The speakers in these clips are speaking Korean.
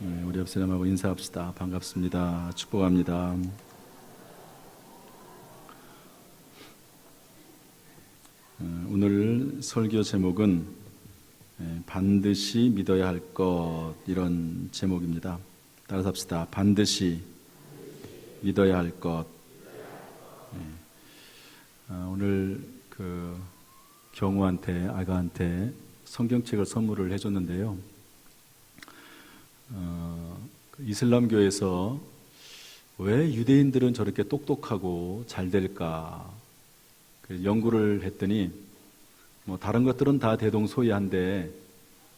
우리 옆 사람하고 인사합시다. 반갑습니다. 축복합니다. 오늘 설교 제목은 반드시 믿어야 할 것, 이런 제목입니다. 따라서 합시다. 반드시 믿어야 할 것. 오늘 경우한테, 아가한테 성경책을 선물을 해줬는데요. 이슬람교에서 왜 유대인들은 저렇게 똑똑하고 잘 될까? 연구를 했더니 다른 것들은 다 대동소이한데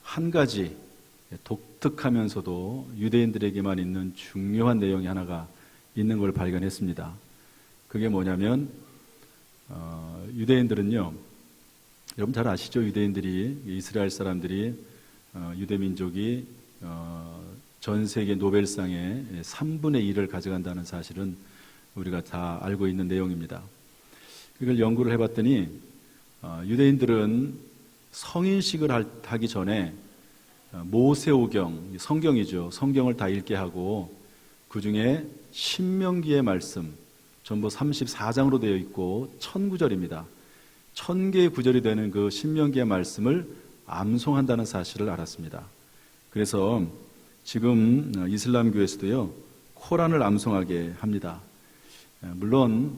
한 가지 독특하면서도 유대인들에게만 있는 중요한 내용이 하나가 있는 걸 발견했습니다. 그게 뭐냐면 유대인들은요, 여러분 잘 아시죠? 유대인들이, 이스라엘 사람들이, 유대민족이 전 세계 노벨상의 3분의 1을 가져간다는 사실은 우리가 다 알고 있는 내용입니다. 이걸 연구를 해봤더니 유대인들은 성인식을 하기 전에 모세오경, 성경이죠. 성경을 다 읽게 하고 그 중에 신명기의 말씀, 전부 34장으로 되어 있고 1000구절입니다. 1000개의 구절이 되는 그 신명기의 말씀을 암송한다는 사실을 알았습니다. 그래서 지금 이슬람교에서도요, 코란을 암송하게 합니다. 물론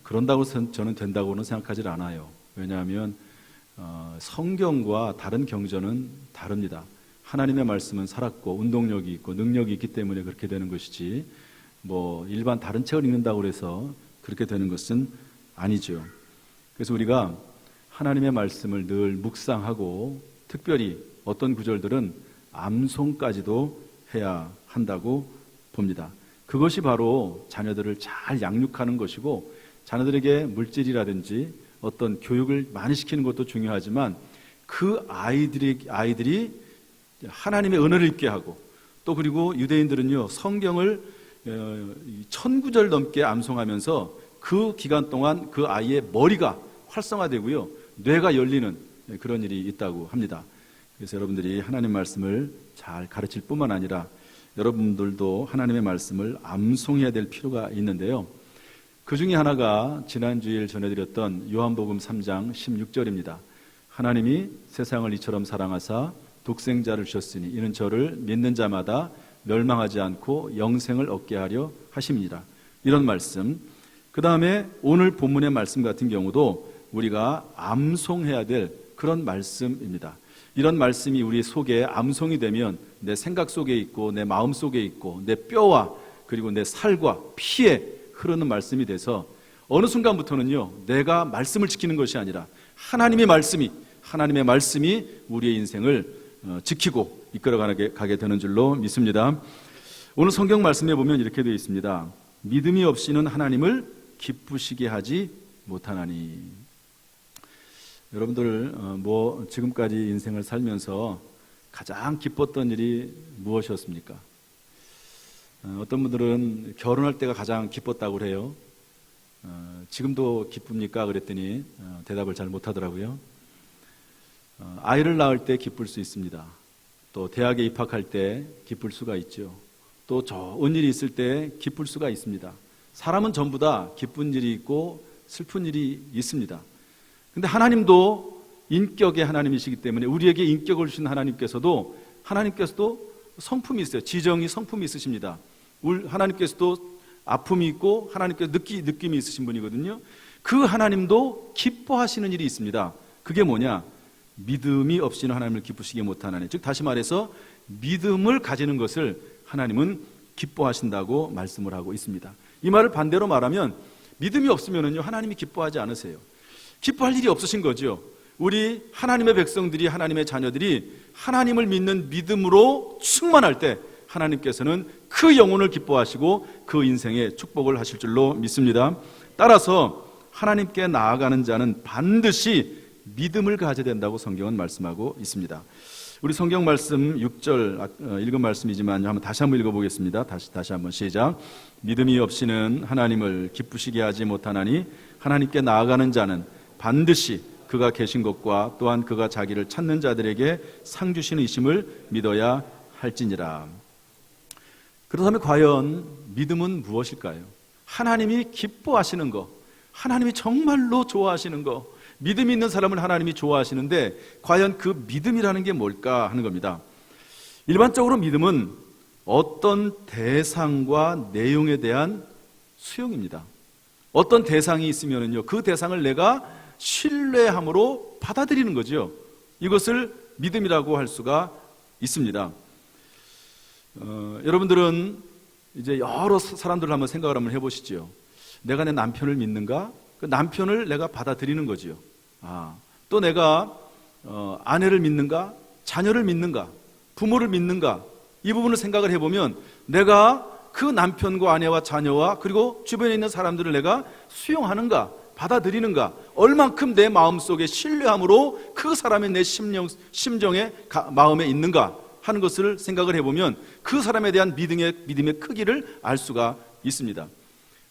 그런다고 저는 된다고는 생각하지 않아요. 왜냐하면 성경과 다른 경전은 다릅니다. 하나님의 말씀은 살았고 운동력이 있고 능력이 있기 때문에 그렇게 되는 것이지, 일반 다른 책을 읽는다고 해서 그렇게 되는 것은 아니죠. 그래서 우리가 하나님의 말씀을 늘 묵상하고 특별히 어떤 구절들은 암송까지도 해야 한다고 봅니다. 그것이 바로 자녀들을 잘 양육하는 것이고, 자녀들에게 물질이라든지 어떤 교육을 많이 시키는 것도 중요하지만 그 아이들이 하나님의 은혜를 입게 하고, 또 그리고 유대인들은요, 성경을 1000구절 넘게 암송하면서 그 기간 동안 그 아이의 머리가 활성화되고요, 뇌가 열리는 그런 일이 있다고 합니다. 그래서 여러분들이 하나님 말씀을 잘 가르칠 뿐만 아니라 여러분들도 하나님의 말씀을 암송해야 될 필요가 있는데요. 그 중에 하나가 지난 주일 전해드렸던 요한복음 3장 16절입니다. 하나님이 세상을 이처럼 사랑하사 독생자를 주셨으니 이는 저를 믿는 자마다 멸망하지 않고 영생을 얻게 하려 하심이니라. 이런 말씀. 그 다음에 오늘 본문의 말씀 같은 경우도 우리가 암송해야 될 그런 말씀입니다. 이런 말씀이 우리 속에 암송이 되면 내 생각 속에 있고 내 마음 속에 있고 내 뼈와 그리고 내 살과 피에 흐르는 말씀이 돼서 어느 순간부터는요, 내가 말씀을 지키는 것이 아니라 하나님의 말씀이 우리의 인생을 지키고 이끌어가게 되는 줄로 믿습니다. 오늘 성경 말씀에 보면 이렇게 되어 있습니다. 믿음이 없이는 하나님을 기쁘시게 하지 못하나니. 여러분들 지금까지 인생을 살면서 가장 기뻤던 일이 무엇이었습니까? 어떤 분들은 결혼할 때가 가장 기뻤다고 그래요. 지금도 기쁩니까? 그랬더니 대답을 잘 못하더라고요. 아이를 낳을 때 기쁠 수 있습니다. 또 대학에 입학할 때 기쁠 수가 있죠. 또 좋은 일이 있을 때 기쁠 수가 있습니다. 사람은 전부 다 기쁜 일이 있고 슬픈 일이 있습니다. 근데 하나님도 인격의 하나님이시기 때문에 우리에게 인격을 주신 하나님께서도 성품이 있어요. 지정이 성품이 있으십니다. 하나님께서도 아픔이 있고 하나님께서 느낌이 있으신 분이거든요. 그 하나님도 기뻐하시는 일이 있습니다. 그게 뭐냐? 믿음이 없이는 하나님을 기쁘시게 못하나니. 즉 다시 말해서 믿음을 가지는 것을 하나님은 기뻐하신다고 말씀을 하고 있습니다. 이 말을 반대로 말하면 믿음이 없으면은요, 하나님이 기뻐하지 않으세요. 기뻐할 일이 없으신 거죠. 우리 하나님의 백성들이, 하나님의 자녀들이 하나님을 믿는 믿음으로 충만할 때 하나님께서는 그 영혼을 기뻐하시고 그 인생에 축복을 하실 줄로 믿습니다. 따라서 하나님께 나아가는 자는 반드시 믿음을 가져야 된다고 성경은 말씀하고 있습니다. 우리 성경 말씀 6절 읽은 말씀이지만 다시 한번 읽어보겠습니다. 다시 한번 시작. 믿음이 없이는 하나님을 기쁘시게 하지 못하나니 하나님께 나아가는 자는 반드시 그가 계신 것과 또한 그가 자기를 찾는 자들에게 상 주시는 이심을 믿어야 할지니라. 그렇다면 과연 믿음은 무엇일까요? 하나님이 기뻐하시는 거, 하나님이 정말로 좋아하시는 거, 믿음이 있는 사람을 하나님이 좋아하시는데 과연 그 믿음이라는 게 뭘까 하는 겁니다. 일반적으로 믿음은 어떤 대상과 내용에 대한 수용입니다. 어떤 대상이 있으면요, 그 대상을 내가 신뢰함으로 받아들이는 거죠. 이것을 믿음이라고 할 수가 있습니다. 여러분들은 이제 여러 사람들을 한번 생각을 한번 해보시죠. 내가 내 남편을 믿는가? 그 남편을 내가 받아들이는 거지요. 또 내가 아내를 믿는가? 자녀를 믿는가? 부모를 믿는가? 이 부분을 생각을 해보면 내가 그 남편과 아내와 자녀와 그리고 주변에 있는 사람들을 내가 수용하는가? 받아들이는가? 얼만큼 내 마음속에 신뢰함으로 그 사람의 내 심정에 마음에 있는가 하는 것을 생각을 해보면 그 사람에 대한 믿음의 크기를 알 수가 있습니다.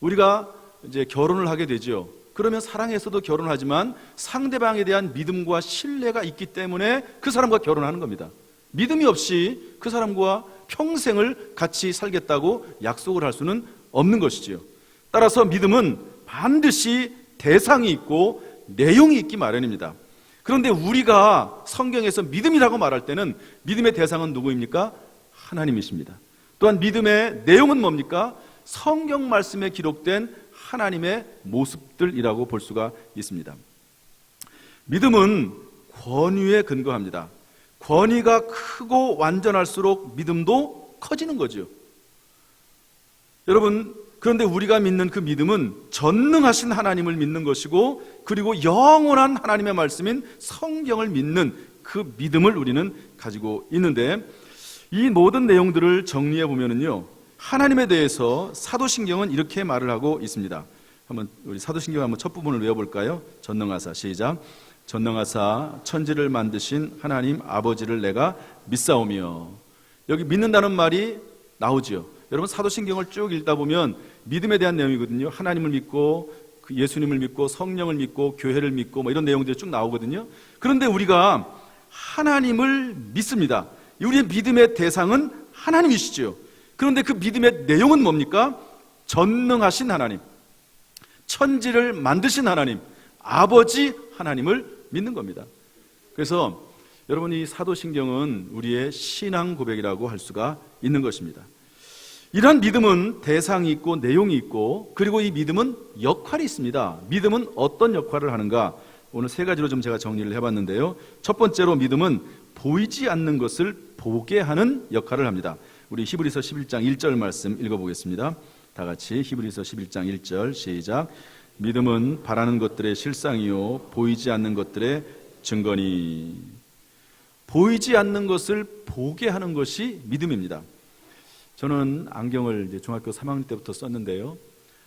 우리가 이제 결혼을 하게 되죠. 그러면 사랑해서도 결혼하지만 상대방에 대한 믿음과 신뢰가 있기 때문에 그 사람과 결혼하는 겁니다. 믿음이 없이 그 사람과 평생을 같이 살겠다고 약속을 할 수는 없는 것이지요. 따라서 믿음은 반드시 대상이 있고 내용이 있기 마련입니다. 그런데 우리가 성경에서 믿음이라고 말할 때는 믿음의 대상은 누구입니까? 하나님이십니다. 또한 믿음의 내용은 뭡니까? 성경 말씀에 기록된 하나님의 모습들이라고 볼 수가 있습니다. 믿음은 권위에 근거합니다. 권위가 크고 완전할수록 믿음도 커지는 거죠. 여러분, 그런데 우리가 믿는 그 믿음은 전능하신 하나님을 믿는 것이고 그리고 영원한 하나님의 말씀인 성경을 믿는 그 믿음을 우리는 가지고 있는데 이 모든 내용들을 정리해 보면은요, 하나님에 대해서 사도신경은 이렇게 말을 하고 있습니다. 한번 우리 사도신경 한번 첫 부분을 외워볼까요? 전능하사, 시작. 전능하사 천지를 만드신 하나님 아버지를 내가 믿사오며. 여기 믿는다는 말이 나오죠. 여러분 사도신경을 쭉 읽다 보면 믿음에 대한 내용이거든요. 하나님을 믿고 예수님을 믿고 성령을 믿고 교회를 믿고 뭐 이런 내용들이 쭉 나오거든요. 그런데 우리가 하나님을 믿습니다. 우리의 믿음의 대상은 하나님이시죠. 그런데 그 믿음의 내용은 뭡니까? 전능하신 하나님, 천지를 만드신 하나님, 아버지 하나님을 믿는 겁니다. 그래서 여러분 이 사도신경은 우리의 신앙 고백이라고 할 수가 있는 것입니다. 이러한 믿음은 대상이 있고 내용이 있고 그리고 이 믿음은 역할이 있습니다. 믿음은 어떤 역할을 하는가? 오늘 세 가지로 좀 제가 정리를 해봤는데요. 첫 번째로 믿음은 보이지 않는 것을 보게 하는 역할을 합니다. 우리 히브리서 11장 1절 말씀 읽어보겠습니다. 다 같이 히브리서 11장 1절 시작. 믿음은 바라는 것들의 실상이요 보이지 않는 것들의 증거니. 보이지 않는 것을 보게 하는 것이 믿음입니다. 저는 안경을 이제 중학교 3학년 때부터 썼는데요.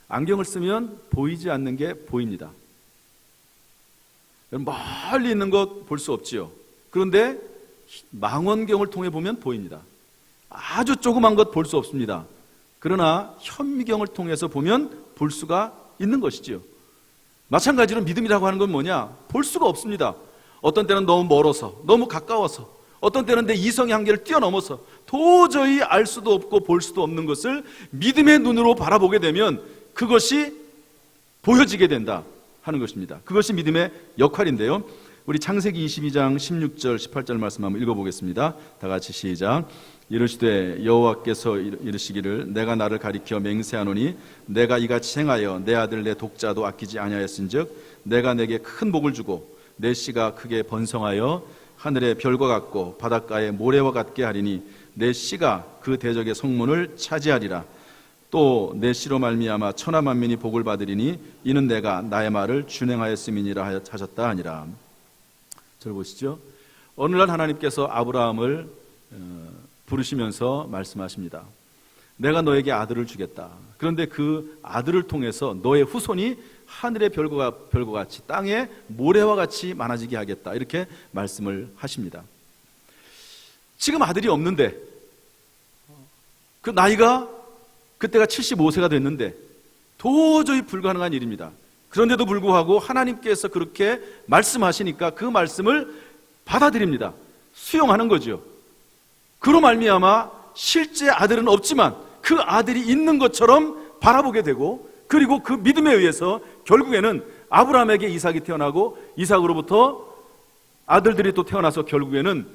안경을 쓰면 보이지 않는 게 보입니다. 멀리 있는 것 볼 수 없지요. 그런데 망원경을 통해 보면 보입니다. 아주 조그만 것 볼 수 없습니다. 그러나 현미경을 통해서 보면 볼 수가 있는 것이지요. 마찬가지로 믿음이라고 하는 건 뭐냐? 볼 수가 없습니다. 어떤 때는 너무 멀어서, 너무 가까워서, 어떤 때는 내 이성의 한계를 뛰어넘어서 도저히 알 수도 없고 볼 수도 없는 것을 믿음의 눈으로 바라보게 되면 그것이 보여지게 된다 하는 것입니다. 그것이 믿음의 역할인데요. 우리 창세기 22장 16절 18절 말씀 한번 읽어보겠습니다. 다 같이 시작. 이르시되 여호와께서 이르시기를 내가 나를 가리켜 맹세하노니 내가 이같이 행하여 내 아들 내 독자도 아끼지 아니하였은즉 내가 내게 큰 복을 주고 내 씨가 크게 번성하여 하늘의 별과 같고 바닷가의 모래와 같게 하리니 내 씨가 그 대적의 성문을 차지하리라. 또 내 씨로 말미암아 천하 만민이 복을 받으리니 이는 내가 나의 말을 준행하였음이니라 하셨다 하니라. 절 보시죠. 어느 날 하나님께서 아브라함을 부르시면서 말씀하십니다. 내가 너에게 아들을 주겠다. 그런데 그 아들을 통해서 너의 후손이 하늘의 별과 같이 땅의 모래와 같이 많아지게 하겠다. 이렇게 말씀을 하십니다. 지금 아들이 없는데 그 나이가 그때가 75세가 됐는데 도저히 불가능한 일입니다. 그런데도 불구하고 하나님께서 그렇게 말씀하시니까 그 말씀을 받아들입니다. 수용하는 거죠. 그로 말미암아 실제 아들은 없지만 그 아들이 있는 것처럼 바라보게 되고, 그리고 그 믿음에 의해서 결국에는 아브라함에게 이삭이 태어나고, 이삭으로부터 아들들이 또 태어나서 결국에는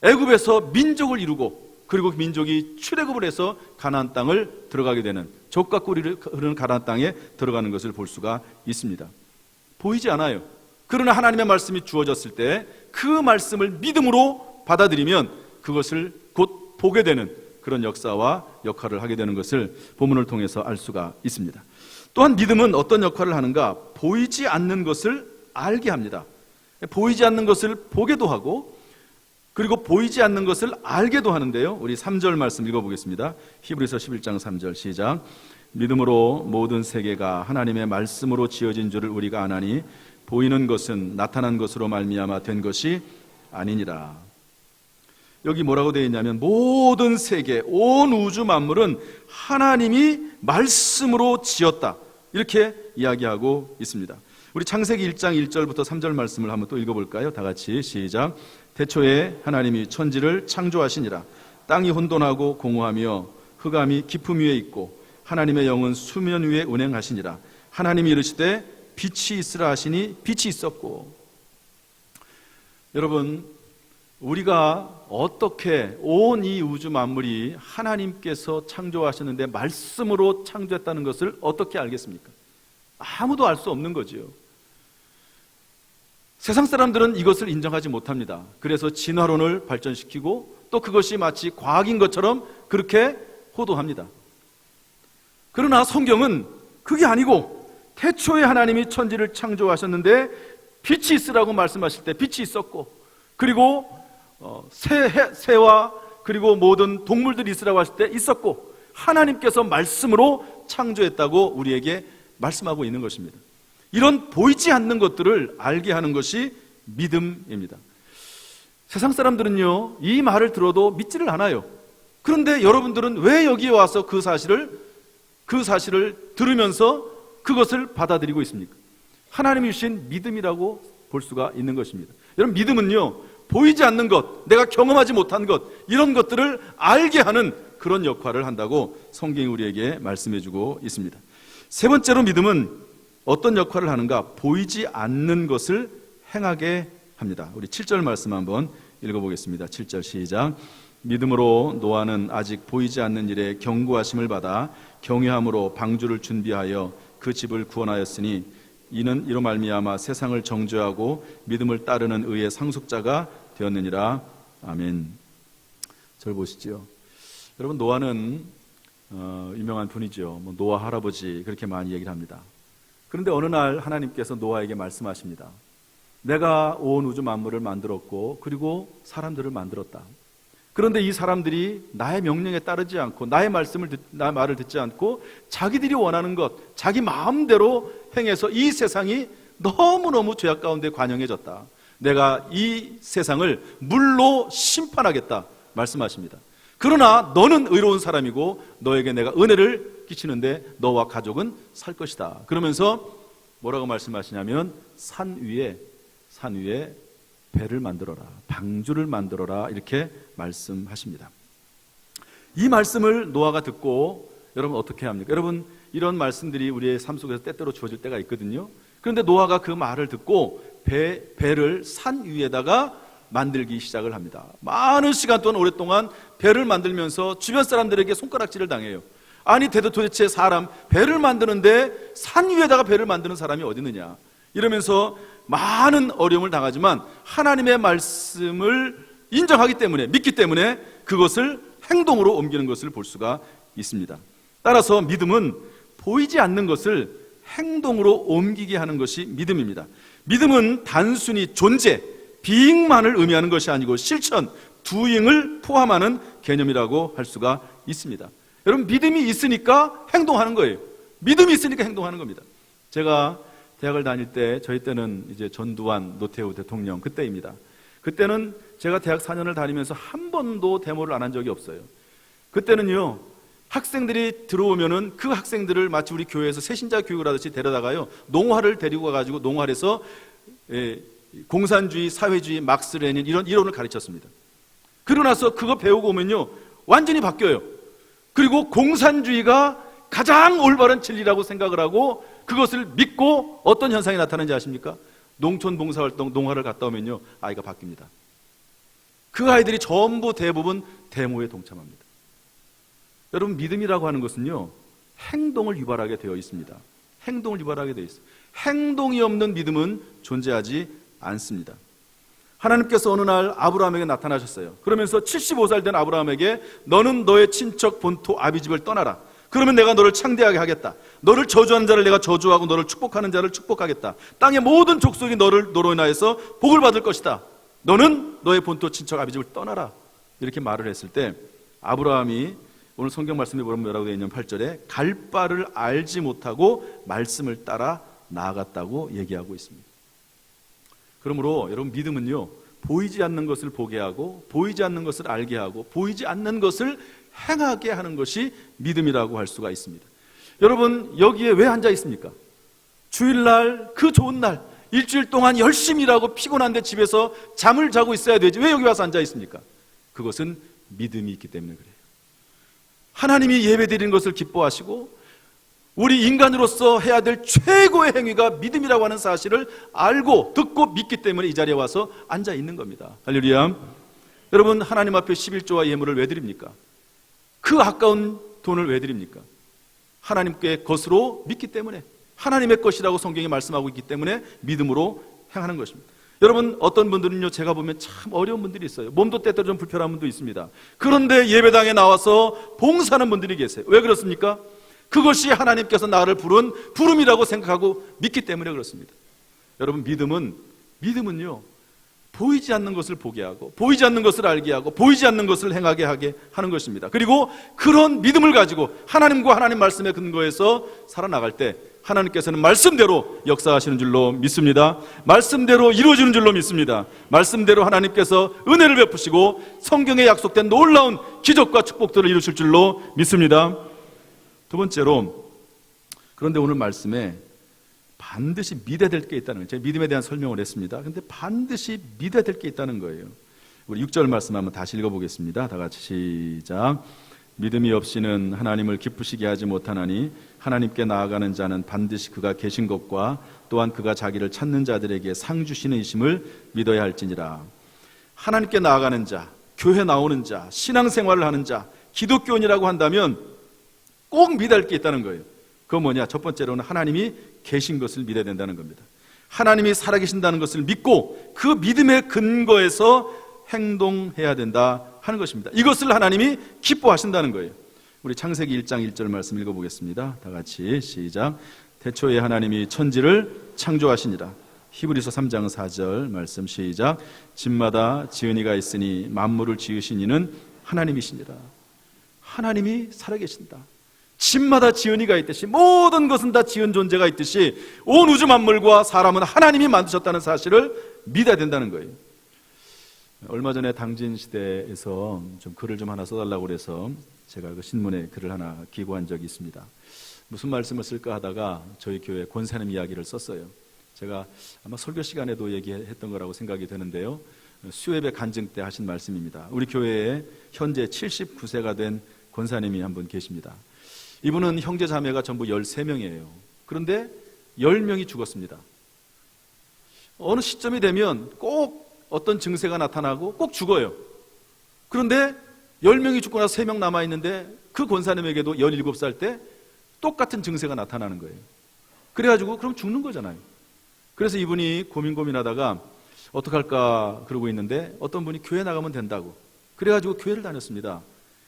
애굽에서 민족을 이루고, 그리고 그 민족이 출애굽을 해서 가나안 땅을 들어가게 되는, 젖과 꿀이 흐르는 가나안 땅에 들어가는 것을 볼 수가 있습니다. 보이지 않아요. 그러나 하나님의 말씀이 주어졌을 때 그 말씀을 믿음으로 받아들이면 그것을 곧 보게 되는 그런 역사와 역할을 하게 되는 것을 본문을 통해서 알 수가 있습니다. 또한 믿음은 어떤 역할을 하는가? 보이지 않는 것을 알게 합니다. 보이지 않는 것을 보게도 하고, 그리고 보이지 않는 것을 알게도 하는데요. 우리 3절 말씀 읽어보겠습니다. 히브리서 11장 3절 시작. 믿음으로 모든 세계가 하나님의 말씀으로 지어진 줄을 우리가 아나니 보이는 것은 나타난 것으로 말미암아 된 것이 아니니라. 여기 뭐라고 되어 있냐면 모든 세계, 온 우주 만물은 하나님이 말씀으로 지었다, 이렇게 이야기하고 있습니다. 우리 창세기 1장 1절부터 3절 말씀을 한번 또 읽어볼까요? 다 같이 시작. 태초에 하나님이 천지를 창조하시니라. 땅이 혼돈하고 공허하며 흑암이 깊음 위에 있고 하나님의 영은 수면 위에 운행하시니라. 하나님이 이르시되 빛이 있으라 하시니 빛이 있었고. 여러분, 우리가 어떻게 온 이 우주 만물이 하나님께서 창조하셨는데 말씀으로 창조했다는 것을 어떻게 알겠습니까? 아무도 알 수 없는 거지요. 세상 사람들은 이것을 인정하지 못합니다. 그래서 진화론을 발전시키고 또 그것이 마치 과학인 것처럼 그렇게 호도합니다. 그러나 성경은 그게 아니고 태초에 하나님이 천지를 창조하셨는데 빛이 있으라고 말씀하실 때 빛이 있었고, 그리고 새와 그리고 모든 동물들이 있으라고 하실 때 있었고, 하나님께서 말씀으로 창조했다고 우리에게 말씀하고 있는 것입니다. 이런 보이지 않는 것들을 알게 하는 것이 믿음입니다. 세상 사람들은요, 이 말을 들어도 믿지를 않아요. 그런데 여러분들은 왜 여기에 와서 그 사실을 들으면서 그것을 받아들이고 있습니까? 하나님이 주신 믿음이라고 볼 수가 있는 것입니다. 여러분, 믿음은요, 보이지 않는 것, 내가 경험하지 못한 것, 이런 것들을 알게 하는 그런 역할을 한다고 성경이 우리에게 말씀해주고 있습니다. 세 번째로 믿음은 어떤 역할을 하는가? 보이지 않는 것을 행하게 합니다. 우리 7절 말씀 한번 읽어보겠습니다. 7절 시작. 믿음으로 노아는 아직 보이지 않는 일에 경고하심을 받아 경외함으로 방주를 준비하여 그 집을 구원하였으니 이는 이로 말미암아 세상을 정죄하고 믿음을 따르는 의의 상속자가 되었느니라. 아멘. 저를 보시죠. 여러분, 노아는 유명한 분이죠. 노아 할아버지 그렇게 많이 얘기를 합니다. 그런데 어느 날 하나님께서 노아에게 말씀하십니다. 내가 온 우주 만물을 만들었고 그리고 사람들을 만들었다. 그런데 이 사람들이 나의 명령에 따르지 않고 나의 말을 듣지 않고 자기들이 원하는 것, 자기 마음대로 행해서 이 세상이 너무너무 죄악 가운데 관영해졌다. 내가 이 세상을 물로 심판하겠다 말씀하십니다. 그러나 너는 의로운 사람이고 너에게 내가 은혜를 끼치는데 너와 가족은 살 것이다. 그러면서 뭐라고 말씀하시냐면 산 위에 배를 만들어라, 방주를 만들어라, 이렇게 말씀하십니다. 이 말씀을 노아가 듣고 여러분 어떻게 합니까? 여러분, 이런 말씀들이 우리의 삶 속에서 때때로 주어질 때가 있거든요. 그런데 노아가 그 말을 듣고 배를 산 위에다가 만들기 시작을 합니다. 많은 시간 동안 오랫동안 배를 만들면서 주변 사람들에게 손가락질을 당해요. 아니 도대체 사람 배를 만드는데 산 위에다가 배를 만드는 사람이 어디 있느냐, 이러면서 많은 어려움을 당하지만 하나님의 말씀을 인정하기 때문에, 믿기 때문에 그것을 행동으로 옮기는 것을 볼 수가 있습니다. 따라서 믿음은 보이지 않는 것을 행동으로 옮기게 하는 것이 믿음입니다. 믿음은 단순히 존재, 비잉만을 의미하는 것이 아니고 실천, 두잉을 포함하는 개념이라고 할 수가 있습니다. 여러분, 믿음이 있으니까 행동하는 거예요. 믿음이 있으니까 행동하는 겁니다. 제가 대학을 다닐 때, 저희 때는 이제 전두환 노태우 대통령 그때입니다. 그때는 제가 대학 4년을 다니면서 한 번도 데모를 안 한 적이 없어요. 그때는요, 학생들이 들어오면은 그 학생들을 마치 우리 교회에서 새신자 교육을 하듯이 데려다가요, 농화를 데리고 가가지고 농화에서 공산주의, 사회주의, 막스 레닌 이런 이론을 가르쳤습니다. 그러고 나서 그거 배우고 오면요, 완전히 바뀌어요. 그리고 공산주의가 가장 올바른 진리라고 생각을 하고 그것을 믿고 어떤 현상이 나타나는지 아십니까? 농촌 봉사활동, 농화를 갔다 오면요, 아이가 바뀝니다. 그 아이들이 전부 대부분 데모에 동참합니다. 여러분, 믿음이라고 하는 것은요, 행동을 유발하게 되어 있습니다. 행동을 유발하게 되어 있어요. 행동이 없는 믿음은 존재하지 않습니다. 하나님께서 어느 날 아브라함에게 나타나셨어요. 그러면서 75살 된 아브라함에게 너는 너의 친척 본토 아비집을 떠나라. 그러면 내가 너를 창대하게 하겠다. 너를 저주하는 자를 내가 저주하고 너를 축복하는 자를 축복하겠다. 땅의 모든 족속이 너로 인하여서 복을 받을 것이다. 너는 너의 본토 친척 아비집을 떠나라. 이렇게 말을 했을 때 아브라함이 오늘 성경 말씀에 보면 뭐라고 되어 있냐면 8절에 갈 바를 알지 못하고 말씀을 따라 나아갔다고 얘기하고 있습니다. 그러므로 여러분, 믿음은요, 보이지 않는 것을 보게 하고 보이지 않는 것을 알게 하고 보이지 않는 것을 행하게 하는 것이 믿음이라고 할 수가 있습니다. 여러분, 여기에 왜 앉아 있습니까? 주일날, 그 좋은 날, 일주일 동안 열심히 일하고 피곤한데 집에서 잠을 자고 있어야 되지 왜 여기 와서 앉아 있습니까? 그것은 믿음이 있기 때문에 그래요. 하나님이 예배드리는 것을 기뻐하시고 우리 인간으로서 해야 될 최고의 행위가 믿음이라고 하는 사실을 알고 듣고 믿기 때문에 이 자리에 와서 앉아 있는 겁니다. 할렐루야. 여러분, 하나님 앞에 11조와 예물을 왜 드립니까? 그 아까운 돈을 왜 드립니까? 하나님께 것으로 믿기 때문에, 하나님의 것이라고 성경이 말씀하고 있기 때문에 믿음으로 행하는 것입니다. 여러분, 어떤 분들은요, 제가 보면 참 어려운 분들이 있어요. 몸도 때때로 좀 불편한 분도 있습니다. 그런데 예배당에 나와서 봉사하는 분들이 계세요. 왜 그렇습니까? 그것이 하나님께서 나를 부른 부름이라고 생각하고 믿기 때문에 그렇습니다. 여러분, 믿음은요, 보이지 않는 것을 보게 하고 보이지 않는 것을 알게 하고 보이지 않는 것을 행하게 하게 하는 것입니다. 그리고 그런 믿음을 가지고 하나님과 하나님 말씀에 근거해서 살아나갈 때 하나님께서는 말씀대로 역사하시는 줄로 믿습니다. 말씀대로 이루어지는 줄로 믿습니다. 말씀대로 하나님께서 은혜를 베푸시고 성경에 약속된 놀라운 기적과 축복들을 이루실 줄로 믿습니다. 두 번째로, 그런데 오늘 말씀에 반드시 믿어야 될 게 있다는 거예요. 제가 믿음에 대한 설명을 했습니다. 그런데 반드시 믿어야 될 게 있다는 거예요. 우리 6절 말씀 한번 다시 읽어보겠습니다. 다 같이 시작. 믿음이 없이는 하나님을 기쁘시게 하지 못하나니 하나님께 나아가는 자는 반드시 그가 계신 것과 또한 그가 자기를 찾는 자들에게 상 주시는 이심을 믿어야 할지니라. 하나님께 나아가는 자, 교회 나오는 자, 신앙생활을 하는 자, 기독교인이라고 한다면 꼭 믿어야 할 게 있다는 거예요. 그건 뭐냐? 첫 번째로는 하나님이 계신 것을 믿어야 된다는 겁니다. 하나님이 살아계신다는 것을 믿고 그 믿음의 근거에서 행동해야 된다 하는 것입니다. 이것을 하나님이 기뻐하신다는 거예요. 우리 창세기 1장 1절 말씀 읽어보겠습니다. 다 같이 시작. 태초에 하나님이 천지를 창조하시니라. 히브리서 3장 4절 말씀 시작. 집마다 지은이가 있으니 만물을 지으신 이는 하나님이시니라. 하나님이 살아계신다. 집마다 지은이가 있듯이 모든 것은 다 지은 존재가 있듯이 온 우주 만물과 사람은 하나님이 만드셨다는 사실을 믿어야 된다는 거예요. 얼마 전에 당진시대에서 좀 글을 좀 하나 써달라고 그래서 제가 그 신문에 글을 하나 기고한 적이 있습니다. 무슨 말씀을 쓸까 하다가 저희 교회 권사님 이야기를 썼어요. 제가 아마 설교 시간에도 얘기했던 거라고 생각이 되는데요. 수협의 간증 때 하신 말씀입니다. 우리 교회에 현재 79세가 된 권사님이 한 분 계십니다. 이분은 형제 자매가 전부 13명이에요. 그런데 10명이 죽었습니다. 어느 시점이 되면 꼭 어떤 증세가 나타나고 꼭 죽어요. 그런데 10명이 죽고 나서 3명 남아있는데 그 권사님에게도 17살 때 똑같은 증세가 나타나는 거예요. 그래가지고 그럼 죽는 거잖아요. 그래서 이분이 고민하다가 어떡할까 그러고 있는데 어떤 분이 교회 나가면 된다고 그래가지고 교회를 다녔습니다.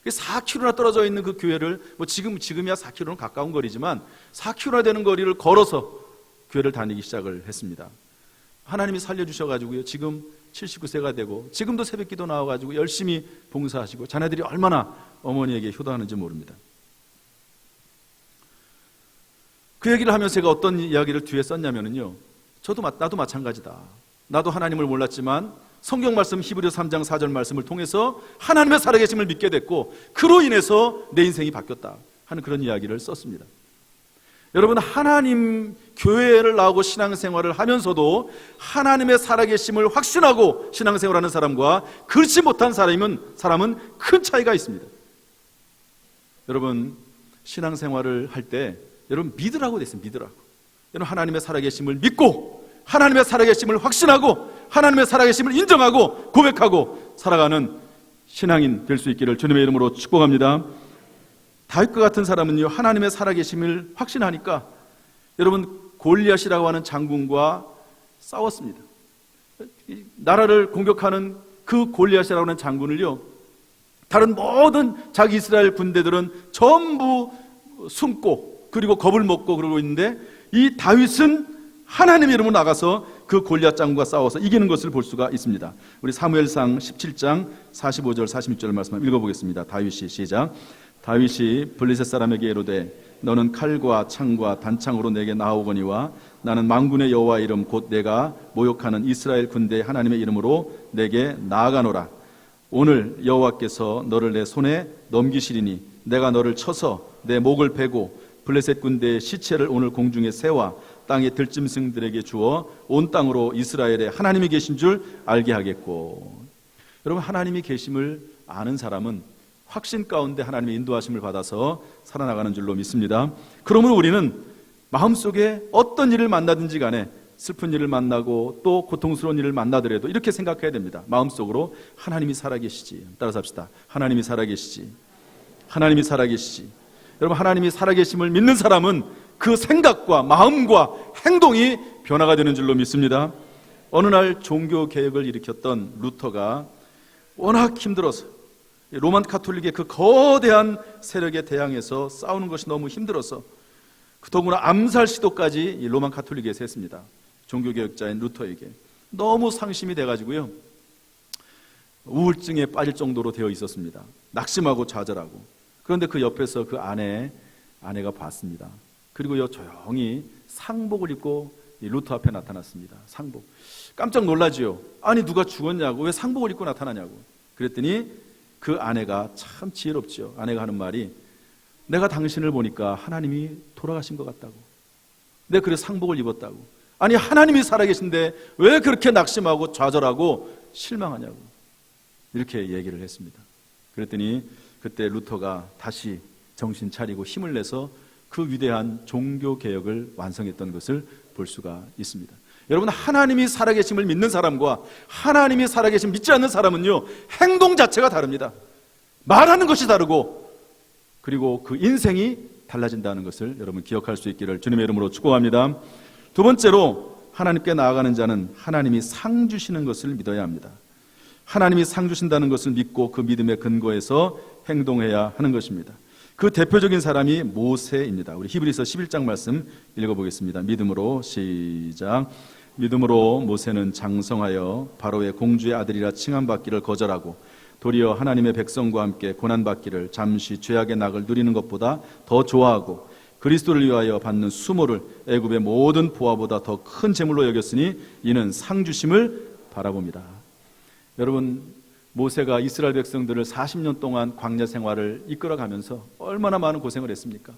4km나 떨어져 있는 그 교회를 지금이야 4km는 가까운 거리지만 4km나 되는 거리를 걸어서 교회를 다니기 시작을 했습니다. 하나님이 살려주셔가지고요, 지금 79세가 되고 지금도 새벽기도 나와가지고 열심히 봉사하시고 자녀들이 얼마나 어머니에게 효도하는지 모릅니다. 그 얘기를 하면서 제가 어떤 이야기를 뒤에 썼냐면요, 나도 마찬가지다. 나도 하나님을 몰랐지만 성경 말씀 히브리서 3장 4절 말씀을 통해서 하나님의 살아계심을 믿게 됐고 그로 인해서 내 인생이 바뀌었다 하는 그런 이야기를 썼습니다. 여러분, 하나님 교회를 나오고 신앙생활을 하면서도 하나님의 살아계심을 확신하고 신앙생활하는 사람과 그렇지 못한 사람은 큰 차이가 있습니다. 여러분 신앙생활을 할 때 여러분 믿으라고 됐어요. 믿으라고. 여러분 하나님의 살아계심을 믿고 하나님의 살아계심을 확신하고 하나님의 살아계심을 인정하고 고백하고 살아가는 신앙인 될 수 있기를 주님의 이름으로 축복합니다. 다윗과 같은 사람은요, 하나님의 살아계심을 확신하니까 여러분 골리앗이라고 하는 장군과 싸웠습니다. 나라를 공격하는 그 골리앗이라고 하는 장군을요, 다른 모든 자기 이스라엘 군대들은 전부 숨고 그리고 겁을 먹고 그러고 있는데 이 다윗은 하나님의 이름으로 나가서 그 골리앗 장군과 싸워서 이기는 것을 볼 수가 있습니다. 우리 사무엘상 17장 45절 46절 말씀 읽어보겠습니다. 다윗이 시작. 다윗이 블레셋 사람에게 이르되 너는 칼과 창과 단창으로 내게 나오거니와 나는 만군의 여호와 이름 곧 내가 모욕하는 이스라엘 군대 하나님의 이름으로 내게 나아가노라. 오늘 여호와께서 너를 내 손에 넘기시리니 내가 너를 쳐서 내 목을 베고 블레셋 군대의 시체를 오늘 공중에 세워 땅의 들짐승들에게 주어 온 땅으로 이스라엘에 하나님이 계신 줄 알게 하겠고. 여러분 하나님이 계심을 아는 사람은 확신 가운데 하나님의 인도하심을 받아서 살아나가는 줄로 믿습니다. 그러므로 우리는 마음속에 어떤 일을 만나든지 간에 슬픈 일을 만나고 또 고통스러운 일을 만나더라도 이렇게 생각해야 됩니다. 마음속으로 하나님이 살아계시지. 따라서 합시다. 하나님이 살아계시지. 하나님이 살아계시지. 여러분 하나님이 살아계심을 믿는 사람은 그 생각과 마음과 행동이 변화가 되는 줄로 믿습니다. 어느 날 종교개혁을 일으켰던 루터가 워낙 힘들어서 로만 카톨릭의 그 거대한 세력에 대항해서 싸우는 것이 너무 힘들어서 더구나 암살 시도까지 이 로만 카톨릭에서 했습니다. 종교개혁자인 루터에게 너무 상심이 돼가지고요, 우울증에 빠질 정도로 되어 있었습니다. 낙심하고 좌절하고. 그런데 그 옆에서 그 아내가 봤습니다. 그리고요 조용히 상복을 입고 이 루터 앞에 나타났습니다. 상복. 깜짝 놀라지요. 아니 누가 죽었냐고, 왜 상복을 입고 나타나냐고. 그랬더니 그 아내가 참 지혜롭죠. 아내가 하는 말이 내가 당신을 보니까 하나님이 돌아가신 것 같다고. 내가 그래서 상복을 입었다고. 아니 하나님이 살아계신데 왜 그렇게 낙심하고 좌절하고 실망하냐고. 이렇게 얘기를 했습니다. 그랬더니 그때 루터가 다시 정신 차리고 힘을 내서 그 위대한 종교개혁을 완성했던 것을 볼 수가 있습니다. 여러분 하나님이 살아계심을 믿는 사람과 하나님이 살아계심 믿지 않는 사람은요 행동 자체가 다릅니다. 말하는 것이 다르고 그리고 그 인생이 달라진다는 것을 여러분 기억할 수 있기를 주님의 이름으로 축복합니다. 두 번째로 하나님께 나아가는 자는 하나님이 상 주시는 것을 믿어야 합니다. 하나님이 상 주신다는 것을 믿고 그 믿음의 근거에서 행동해야 하는 것입니다. 그 대표적인 사람이 모세입니다. 우리 히브리서 11장 말씀 읽어보겠습니다. 믿음으로 시작. 믿음으로 모세는 장성하여 바로의 공주의 아들이라 칭함받기를 거절하고 도리어 하나님의 백성과 함께 고난받기를 잠시 죄악의 낙을 누리는 것보다 더 좋아하고 그리스도를 위하여 받는 수모를 애굽의 모든 보화보다 더 큰 재물로 여겼으니 이는 상 주심을 바라봅니다. 여러분 모세가 이스라엘 백성들을 40년 동안 광야 생활을 이끌어가면서 얼마나 많은 고생을 했습니까?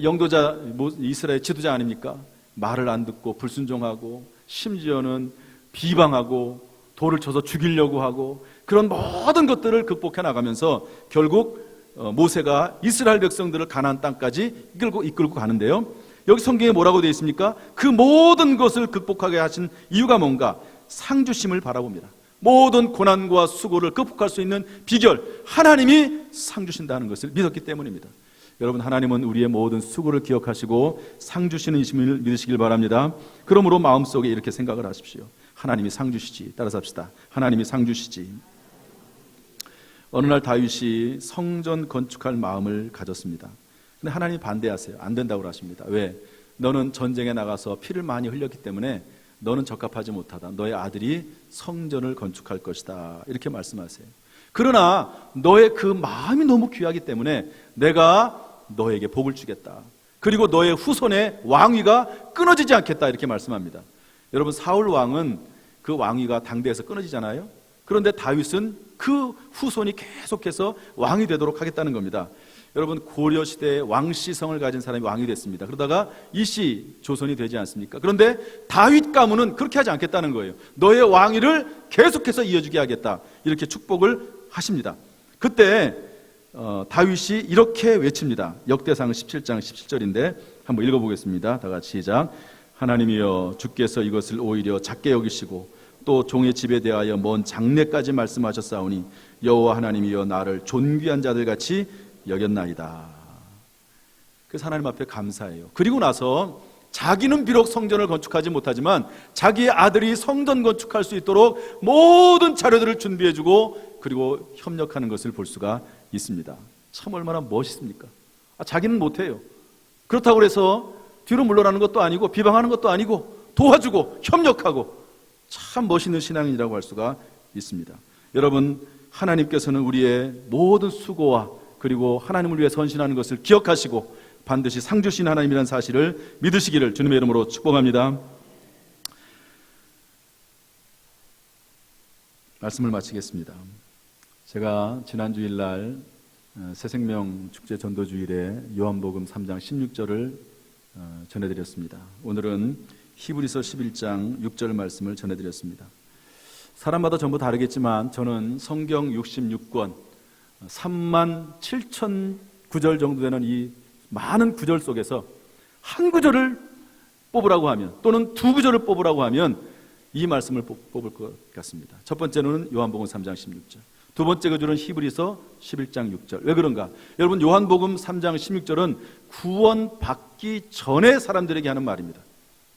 영도자 이스라엘 지도자 아닙니까? 말을 안 듣고 불순종하고 심지어는 비방하고 돌을 쳐서 죽이려고 하고 그런 모든 것들을 극복해 나가면서 결국 모세가 이스라엘 백성들을 가나안 땅까지 이끌고 가는데요, 여기 성경에 뭐라고 되어 있습니까? 그 모든 것을 극복하게 하신 이유가 뭔가? 상 주심을 바라봅니다. 모든 고난과 수고를 극복할 수 있는 비결, 하나님이 상 주신다는 것을 믿었기 때문입니다. 여러분 하나님은 우리의 모든 수고를 기억하시고 상 주시는 이심을 믿으시길 바랍니다. 그러므로 마음속에 이렇게 생각을 하십시오. 하나님이 상 주시지. 따라서 합시다. 하나님이 상 주시지. 어느 날 다윗이 성전 건축할 마음을 가졌습니다. 근데 하나님이 반대하세요. 안 된다고 하십니다. 왜? 너는 전쟁에 나가서 피를 많이 흘렸기 때문에 너는 적합하지 못하다. 너의 아들이 성전을 건축할 것이다. 이렇게 말씀하세요. 그러나 너의 그 마음이 너무 귀하기 때문에 내가 너에게 복을 주겠다. 그리고 너의 후손의 왕위가 끊어지지 않겠다. 이렇게 말씀합니다. 여러분 사울 왕은 그 왕위가 당대에서 끊어지잖아요. 그런데 다윗은 그 후손이 계속해서 왕이 되도록 하겠다는 겁니다. 여러분 고려시대에 왕씨성을 가진 사람이 왕이 됐습니다. 그러다가 이씨 조선이 되지 않습니까? 그런데 다윗 가문은 그렇게 하지 않겠다는 거예요. 너의 왕위를 계속해서 이어주게 하겠다. 이렇게 축복을 하십니다. 그때 다윗이 이렇게 외칩니다. 역대상 17장 17절인데 한번 읽어보겠습니다. 다 같이 시작. 하나님이여, 주께서 이것을 오히려 작게 여기시고 또 종의 집에 대하여 먼 장래까지 말씀하셨사오니 여호와 하나님이여, 나를 존귀한 자들 같이 여겼나이다. 그래서 하나님 앞에 감사해요. 그리고 나서 자기는 비록 성전을 건축하지 못하지만 자기의 아들이 성전 건축할 수 있도록 모든 자료들을 준비해주고 그리고 협력하는 것을 볼 수가 있습니다. 참 얼마나 멋있습니까? 자기는 못해요. 그렇다고 해서 뒤로 물러나는 것도 아니고 비방하는 것도 아니고 도와주고 협력하고, 참 멋있는 신앙인이라고 할 수가 있습니다. 여러분, 하나님께서는 우리의 모든 수고와 그리고 하나님을 위해 헌신하는 것을 기억하시고 반드시 상 주신 하나님이라는 사실을 믿으시기를 주님의 이름으로 축복합니다. 말씀을 마치겠습니다. 제가 지난 주일날 새생명 축제 전도주일에 요한복음 3장 16절을 전해드렸습니다. 오늘은 히브리서 11장 6절 말씀을 전해드렸습니다. 사람마다 전부 다르겠지만 저는 성경 66권 37,000 구절 정도 되는 이 많은 구절 속에서 한 구절을 뽑으라고 하면, 또는 두 구절을 뽑으라고 하면 이 말씀을 뽑을 것 같습니다. 첫 번째는 요한복음 3장 16절, 두 번째 구절은 히브리서 11장 6절. 왜 그런가? 여러분, 요한복음 3장 16절은 구원받기 전에 사람들에게 하는 말입니다.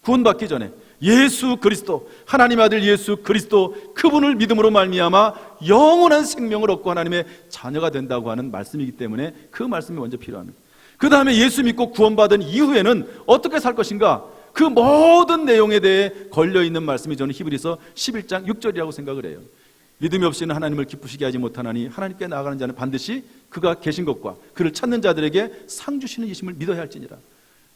구원받기 전에 예수 그리스도, 하나님의 아들 예수 그리스도, 그분을 믿음으로 말미암아 영원한 생명을 얻고 하나님의 자녀가 된다고 하는 말씀이기 때문에 그 말씀이 먼저 필요합니다. 그 다음에 예수 믿고 구원받은 이후에는 어떻게 살 것인가, 그 모든 내용에 대해 걸려있는 말씀이 저는 히브리서 11장 6절이라고 생각을 해요. 믿음이 없이는 하나님을 기쁘시게 하지 못하나니 하나님께 나아가는 자는 반드시 그가 계신 것과 그를 찾는 자들에게 상 주시는 이심을 믿어야 할지니라.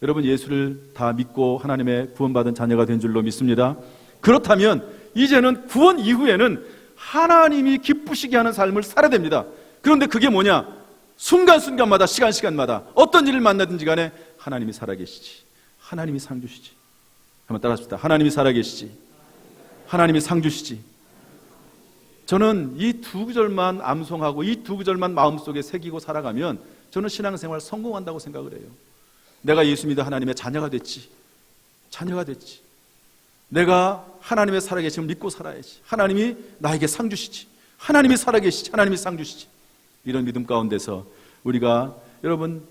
여러분, 예수를 다 믿고 하나님의 구원받은 자녀가 된 줄로 믿습니다. 그렇다면 이제는 구원 이후에는 하나님이 기쁘시게 하는 삶을 살아야 됩니다. 그런데 그게 뭐냐? 순간순간마다, 시간마다 어떤 일을 만나든지 간에 하나님이 살아계시지, 하나님이 상 주시지. 한번 따라합시다. 하나님이 살아계시지, 하나님이 상 주시지. 저는 이 두 구절만 암송하고 이 두 구절만 마음속에 새기고 살아가면 저는 신앙생활 성공한다고 생각을 해요. 내가 예수 믿어 하나님의 자녀가 됐지. 내가 하나님의 살아계심을 믿고 살아야지. 하나님이 나에게 상 주시지. 하나님이 살아계시지. 하나님이 상 주시지. 이런 믿음 가운데서 우리가, 여러분,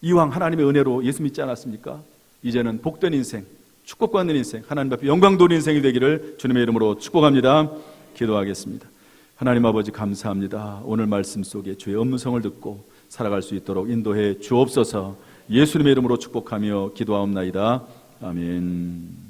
이왕 하나님의 은혜로 예수 믿지 않았습니까? 이제는 복된 인생, 축복받는 인생, 하나님 앞에 영광 돌리는 인생이 되기를 주님의 이름으로 축복합니다. 기도하겠습니다. 하나님 아버지, 감사합니다. 오늘 말씀 속에 주의 음성을 듣고 살아갈 수 있도록 인도해 주옵소서. 예수님의 이름으로 축복하며 기도하옵나이다. 아멘.